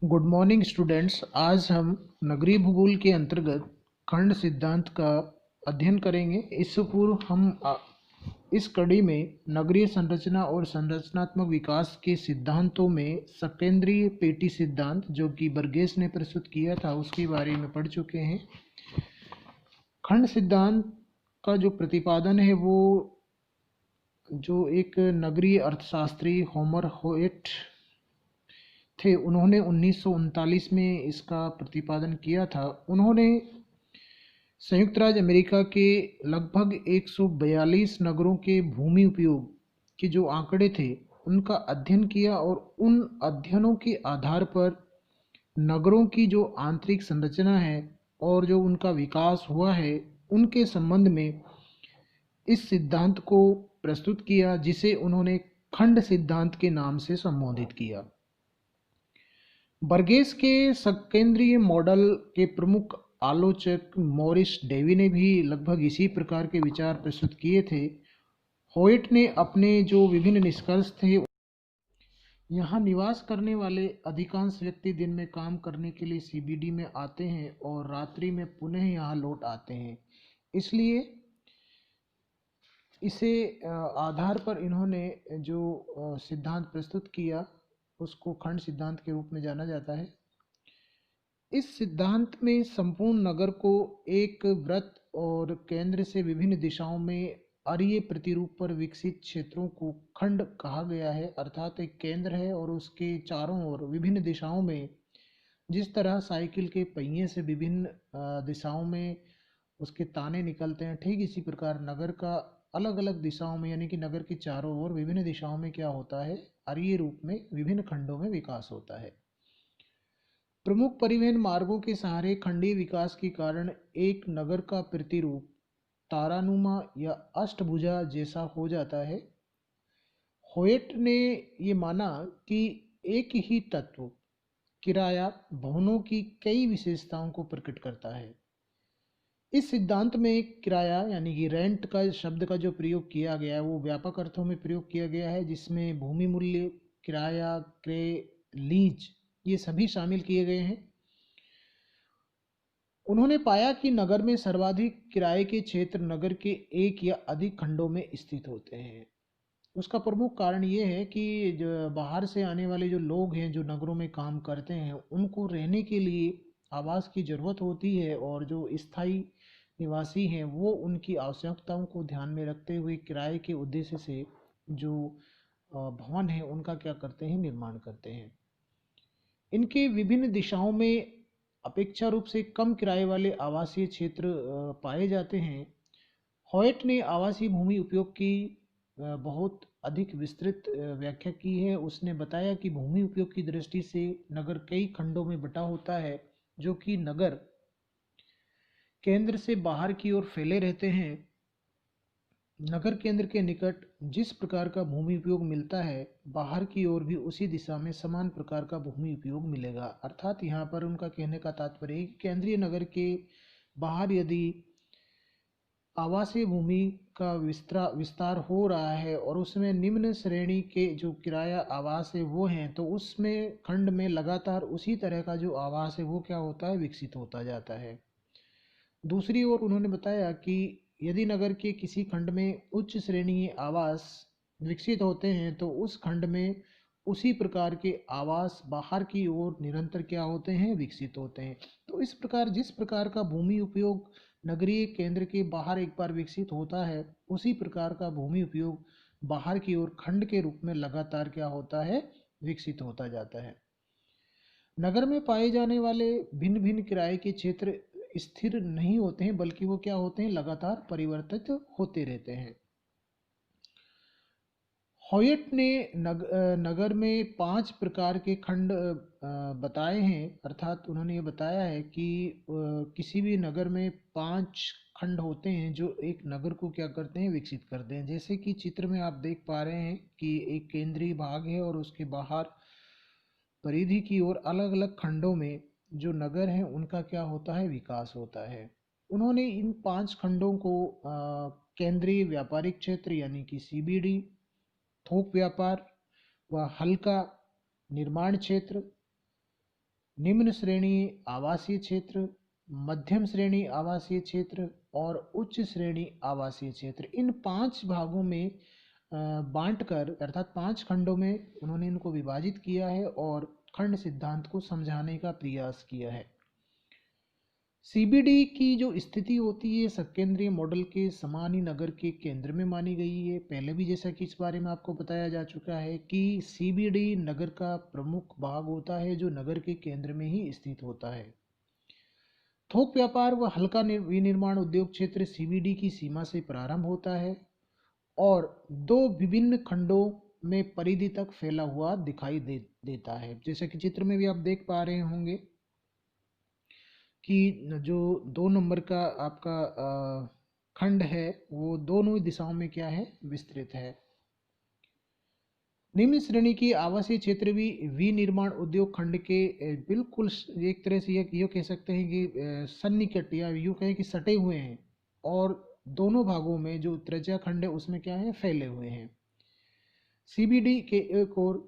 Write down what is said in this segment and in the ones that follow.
Good morning students. आज हम नगरीय भूगोल के अंतर्गत खंड सिद्धांत का अध्ययन करेंगे। इससे पूर्व हम इस कड़ी में नगरीय संरचना और संरचनात्मक विकास के सिद्धांतों में सकेंद्रीय पेटी सिद्धांत, जो कि बर्गेस ने प्रस्तुत किया था, उसके बारे में पढ़ चुके हैं। खंड सिद्धांत का जो प्रतिपादन है वो जो एक नगरीय अर्थशास्त्री होमर होयट थे, उन्होंने 1939 में इसका प्रतिपादन किया था। उन्होंने संयुक्त राज्य अमेरिका के लगभग 142 नगरों के भूमि उपयोग के जो आंकड़े थे उनका अध्ययन किया और उन अध्ययनों के आधार पर नगरों की जो आंतरिक संरचना है और जो उनका विकास हुआ है उनके संबंध में इस सिद्धांत को प्रस्तुत किया, जिसे उन्होंने खंड सिद्धांत के नाम से संबोधित किया। बर्गेस के सकेंद्रीय मॉडल के प्रमुख आलोचक मॉरिस डेवी ने भी लगभग इसी प्रकार के विचार प्रस्तुत किए थे। होयट ने अपने जो विभिन्न निष्कर्ष थे, यहाँ निवास करने वाले अधिकांश व्यक्ति दिन में काम करने के लिए सीबीडी में आते हैं और रात्रि में पुनः यहाँ लौट आते हैं। इसलिए इसे आधार पर इन्होंने जो सिद्धांत प्रस्तुत किया उसको खंड सिद्धांत के रूप में जाना जाता है। इस सिद्धांत में संपूर्ण नगर को एक वृत्त और केंद्र से विभिन्न दिशाओं में अरीय प्रतिरूप पर विकसित क्षेत्रों को खंड कहा गया है। अर्थात एक केंद्र है और उसके चारों ओर विभिन्न दिशाओं में, जिस तरह साइकिल के पहिए से विभिन्न दिशाओं में उसके ताने निकलते हैं, ठीक इसी प्रकार नगर का अलग अलग दिशाओं में, यानी कि नगर के चारों ओर विभिन्न दिशाओं में क्या होता है, अरीय रूप में विभिन्न खंडों में विकास होता है। प्रमुख परिवहन मार्गों के सहारे खंडीय विकास के कारण एक नगर का प्रतिरूप तारानुमा या अष्टभुजा जैसा हो जाता है। होयट ने ये माना कि एक ही तत्व किराया भवनों की कई विशेषताओं को प्रकट करता है। इस सिद्धांत में किराया यानी कि रेंट का शब्द का जो प्रयोग किया गया है वो व्यापक अर्थों में प्रयोग किया गया है, जिसमें भूमि मूल्य, किराया, क्रय, लीज ये सभी शामिल किए गए हैं। उन्होंने पाया कि नगर में सर्वाधिक किराए के क्षेत्र नगर के एक या अधिक खंडों में स्थित होते हैं। उसका प्रमुख कारण ये है कि जो बाहर से आने वाले जो लोग हैं, जो नगरों में काम करते हैं, उनको रहने के लिए आवास की ज़रूरत होती है और जो स्थायी निवासी हैं वो उनकी आवश्यकताओं को ध्यान में रखते हुए किराए के उद्देश्य से जो भवन है उनका क्या करते हैं, निर्माण करते हैं। इनके विभिन्न दिशाओं में अपेक्षा रूप से कम किराए वाले आवासीय क्षेत्र पाए जाते हैं। हॉयट ने आवासीय भूमि उपयोग की बहुत अधिक विस्तृत व्याख्या की है। उसने बताया कि भूमि उपयोग की दृष्टि से नगर कई खंडों में बटा होता है, जो कि नगर केंद्र से बाहर की ओर फैले रहते हैं। नगर केंद्र के निकट जिस प्रकार का भूमि उपयोग मिलता है, बाहर की ओर भी उसी दिशा में समान प्रकार का भूमि उपयोग मिलेगा। अर्थात यहाँ पर उनका कहने का तात्पर्य है कि केंद्रीय नगर के बाहर यदि आवासीय भूमि का विस्तार हो रहा है और उसमें निम्न श्रेणी के जो किराया आवास है वो हैं, तो उसमें खंड में लगातार उसी तरह का जो आवास है वो क्या होता है, विकसित होता जाता है। दूसरी ओर उन्होंने बताया कि यदि नगर के किसी खंड में उच्च श्रेणी आवास विकसित होते हैं तो उस खंड में उसी प्रकार के आवास बाहर की ओर निरंतर क्या होते हैं, विकसित होते हैं। तो इस प्रकार जिस प्रकार का भूमि उपयोग नगरीय केंद्र के बाहर एक बार विकसित होता है, उसी प्रकार का भूमि उपयोग बाहर की ओर खंड के रूप में लगातार क्या होता है, विकसित होता जाता है। नगर में पाए जाने वाले भिन्न भिन्न किराए के क्षेत्र स्थिर नहीं होते हैं, बल्कि वो क्या होते हैं, लगातार परिवर्तित होते रहते हैं। हॉयट ने नगर में 5 प्रकार के खंड बताए हैं। अर्थात उन्होंने ये बताया है कि किसी भी नगर में 5 खंड होते हैं जो एक नगर को क्या करते हैं, विकसित करते हैं। जैसे कि चित्र में आप देख पा रहे हैं कि एक केंद्रीय भाग है और उसके बाहर परिधि की ओर अलग अलग खंडों में जो नगर हैं उनका क्या होता है, विकास होता है। उन्होंने इन 5 खंडों को केंद्रीय व्यापारिक क्षेत्र यानी कि सीबीडी, थोक व्यापार व हल्का निर्माण क्षेत्र, निम्न श्रेणी आवासीय क्षेत्र, मध्यम श्रेणी आवासीय क्षेत्र और उच्च श्रेणी आवासीय क्षेत्र, इन 5 भागों में बांटकर अर्थात 5 खंडों में उन्होंने इनको विभाजित किया है और खंड सिद्धांत को समझाने का प्रयास किया है। सीबीडी की जो स्थिति होती है सकेंद्रीय मॉडल के समान ही नगर के केंद्र में मानी गई है। पहले भी जैसा कि इस बारे में आपको बताया जा चुका है कि सीबीडी नगर का प्रमुख भाग होता है जो नगर के केंद्र में ही स्थित होता है। थोक व्यापार व हल्का विनिर्माण उद्योग क्षेत्र सीबीडी की सीमा से प्रारंभ होता है और 2 विभिन्न खंडों में परिधि तक फैला हुआ दिखाई देता है। जैसा कि चित्र में भी आप देख पा रहे होंगे कि जो 2 नंबर का आपका खंड है वो दोनों दिशाओं में क्या है, विस्तृत है। निम्न श्रेणी की आवासीय क्षेत्र भी विनिर्माण उद्योग खंड के बिल्कुल एक तरह से ये कह सकते हैं कि सन्निकट या यूँ कहें कि सटे हुए हैं और दोनों भागों में जो त्रिज्या खंड है उसमें क्या है, फैले हुए हैं। सीबीडी के एक और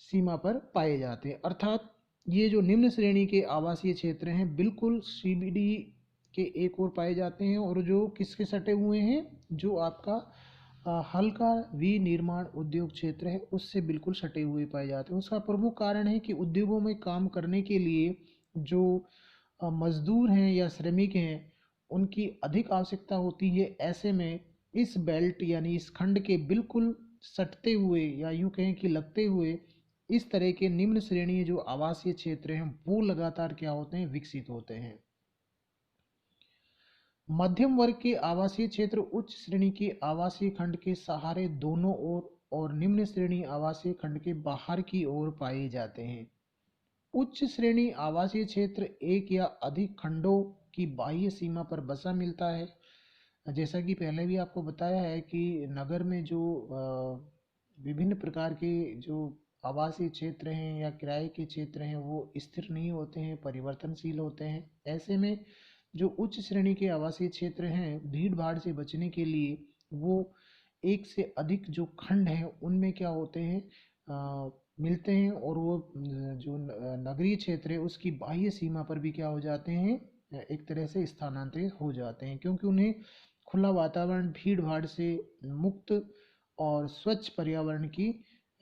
सीमा पर पाए जाते हैं, अर्थात ये जो निम्न श्रेणी के आवासीय क्षेत्र हैं बिल्कुल सीबीडी के एक और पाए जाते हैं और जो किसके सटे हुए हैं, जो आपका हल्का विनिर्माण उद्योग क्षेत्र है उससे बिल्कुल सटे हुए पाए जाते हैं। उसका प्रमुख कारण है कि उद्योगों में काम करने के लिए जो मजदूर हैं या श्रमिक हैं उनकी अधिक आवश्यकता होती है। ऐसे में इस बेल्ट यानी इस खंड के बिल्कुल सटते हुए या यूं कहें कि लगते हुए इस तरह के निम्न श्रेणी जो आवासीय क्षेत्र हैं वो लगातार क्या होते हैं, विकसित होते हैं। मध्यम वर्ग के आवासीय क्षेत्र उच्च श्रेणी के आवासीय खंड के सहारे दोनों ओर और निम्न श्रेणी आवासीय खंड के बाहर की ओर पाए जाते हैं। उच्च श्रेणी आवासीय क्षेत्र एक या अधिक खंडों की बाह्य सीमा पर बसा मिलता है। जैसा कि पहले भी आपको बताया है कि नगर में जो विभिन्न प्रकार के जो आवासीय क्षेत्र हैं या किराए के क्षेत्र हैं वो स्थिर नहीं होते हैं, परिवर्तनशील होते हैं। ऐसे में जो उच्च श्रेणी के आवासीय क्षेत्र हैं भीड़ भाड़ से बचने के लिए वो एक से अधिक जो खंड हैं उनमें क्या होते हैं, मिलते हैं और वो जो नगरीय क्षेत्र है उसकी बाह्य सीमा पर भी क्या हो जाते हैं, एक तरह से स्थानांतरित हो जाते हैं, क्योंकि उन्हें खुला वातावरण, भीड़ भाड़ से मुक्त और स्वच्छ पर्यावरण की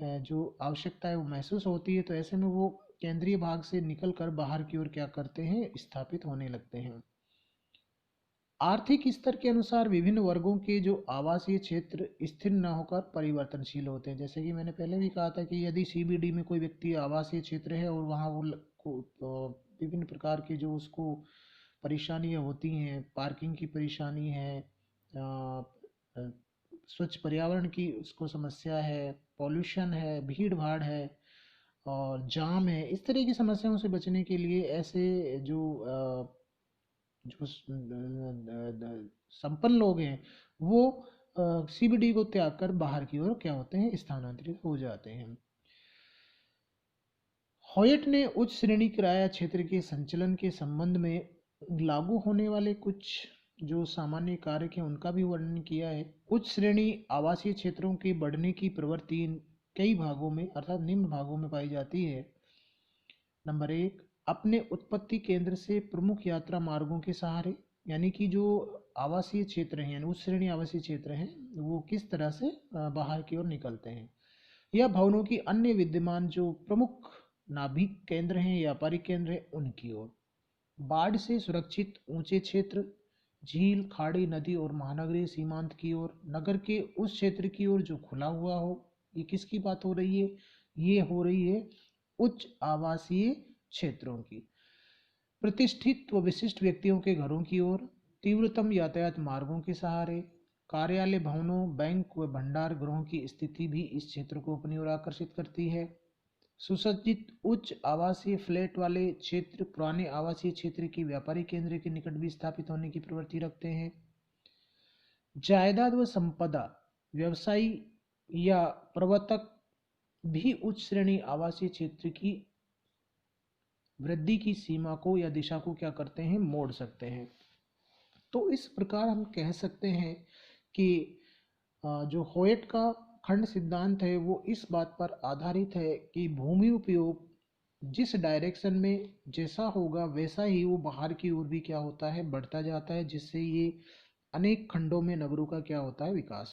जो आवश्यकता है वो महसूस होती है। तो ऐसे में वो केंद्रीय भाग से निकल कर बाहर की ओर क्या करते हैं, स्थापित होने लगते हैं। आर्थिक स्तर के अनुसार विभिन्न वर्गों के जो आवासीय क्षेत्र स्थिर न होकर परिवर्तनशील होते हैं। जैसे कि मैंने पहले भी कहा था कि यदि सीबीडी में कोई व्यक्ति आवासीय क्षेत्र है और वहाँ वो विभिन्न प्रकार की जो उसको परेशानियाँ होती हैं, पार्किंग की परेशानी है, स्वच्छ पर्यावरण की उसको समस्या है, पॉल्यूशन है, भीड़ भाड़ है और जाम है, इस तरह की समस्याओं से बचने के लिए ऐसे जो जो संपन्न लोग हैं वो सीबीडी को त्याग कर बाहर की ओर क्या होते हैं, स्थानांतरित हो जाते हैं। हॉयट ने उच्च श्रेणी किराया क्षेत्र के संचलन के संबंध में लागू होने वाले कुछ जो सामान्य कारक हैं उनका भी वर्णन किया है। उच्च श्रेणी आवासीय क्षेत्रों के बढ़ने की प्रवृत्ति कई भागों में अर्थात निम्न भागों में पाई जाती है। नंबर 1, अपने उत्पत्ति केंद्र से प्रमुख यात्रा मार्गों के सहारे, यानी कि जो आवासीय क्षेत्र हैं यानी उच्च श्रेणी आवासीय क्षेत्र हैं वो किस तरह से बाहर की ओर निकलते हैं, या भवनों की अन्य विद्यमान जो प्रमुख नाभिक केंद्र हैं, व्यापारिक केंद्र हैं, उनकी ओर। बाढ़ से सुरक्षित ऊंचे क्षेत्र, झील, खाड़ी, नदी और महानगरीय सीमांत की ओर, नगर के उस क्षेत्र की ओर जो खुला हुआ हो। ये किसकी बात हो रही है, ये हो रही है उच्च आवासीय क्षेत्रों की। प्रतिष्ठित व विशिष्ट व्यक्तियों के घरों की ओर, तीव्रतम यातायात मार्गों के सहारे, कार्यालय भवनों, बैंक व भंडार गृहों की स्थिति भी इस क्षेत्र को अपनी ओर आकर्षित करती है। सुसज्जित उच्च आवासीय फ्लैट वाले क्षेत्र पुराने आवासीय क्षेत्र की व्यापारिक केंद्र के निकट भी स्थापित होने की प्रवृत्ति रखते हैं। जायदाद व संपदा व्यवसायी या प्रवर्तक भी उच्च श्रेणी आवासीय क्षेत्र की वृद्धि की सीमा को या दिशा को क्या करते हैं, मोड़ सकते हैं। तो इस प्रकार हम कह सकते हैं कि जो हॉयट का खंड सिद्धांत है वो इस बात पर आधारित है कि भूमि उपयोग जिस डायरेक्शन में जैसा होगा वैसा ही वो बाहर की ओर भी क्या होता है, बढ़ता जाता है, जिससे ये अनेक खंडों में नगरों का क्या होता है, विकास